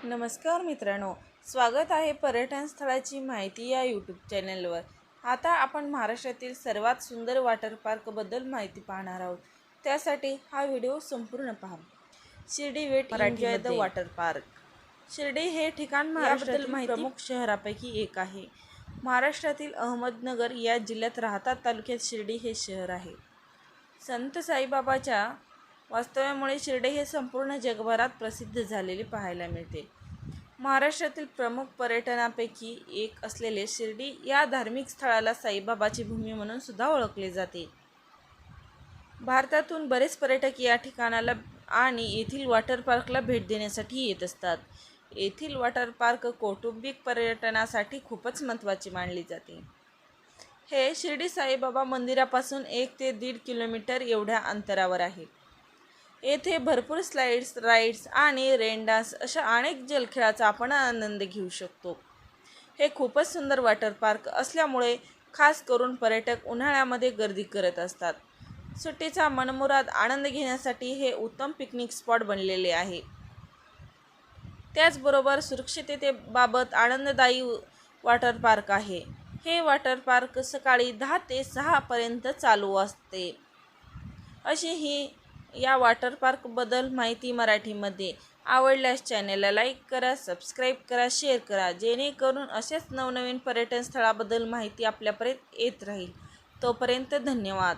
नमस्कार मित्रांनो, स्वागत आहे पर्यटन स्थळाची माहिती या यूट्यूब चॅनलवर। आता आपण महाराष्ट्रातील सर्वात सुंदर वॉटर पार्कबद्दल माहिती पाहणार आहोत। त्यासाठी हा व्हिडिओ संपूर्ण पहा। Shirdi Wet N Joy the water park. Shirdi हे ठिकाण महाराष्ट्रातील प्रमुख शहरापैकी एक आहे। महाराष्ट्रातील अहमदनगर या जिल्ह्यात राहता तालुक्यात शिर्डी हे शहर आहे। संत साईबाबाच्या वास्तव्यामुळे शिर्डी हे संपूर्ण जगभरात प्रसिद्ध झालेले पाहायला मिळते। महाराष्ट्रातील प्रमुख पर्यटनापैकी एक असलेले शिर्डी या धार्मिक स्थळाला साईबाबाची भूमी म्हणून सुद्धा ओळखले जाते। भारतातून बरेच पर्यटक या ठिकाणाला आणि येथील वॉटर पार्कला भेट देण्यासाठी येत असतात। येथील वॉटर पार्क कौटुंबिक पर्यटनासाठी खूपच महत्त्वाचे मानले जाते। हे शिर्डी साईबाबा मंदिरापासून 1 ते 1.5 किलोमीटर एवढ्या अंतरावर आहे। येथे भरपूर स्लाइड्स, राईड्स आणि रेन डान्स अशा अनेक जलखेळाचा आपण आनंद घेऊ शकतो। हे खूपच सुंदर वॉटर पार्क असल्यामुळे खास करून पर्यटक उन्हाळ्यामध्ये गर्दी करत असतात। सुट्टीचा मनमुराद आनंद घेण्यासाठी हे उत्तम पिकनिक स्पॉट बनलेले आहे। त्याचबरोबर सुरक्षिततेबाबत आनंददायी वॉटर पार्क आहे। हे वॉटर पार्क सकाळी 10 ते 6 पर्यंत चालू असते। अशी ही या वॉटर पार्कबद्दल माहिती मराठीमध्ये। आवडल्यास चॅनलला लाईक करा, सबस्क्राईब करा, शेअर करा, जेणेकरून असेच नवनवीन पर्यटन स्थळाबद्दल माहिती आपल्यापर्यंत येत राहील। तोपर्यंत धन्यवाद।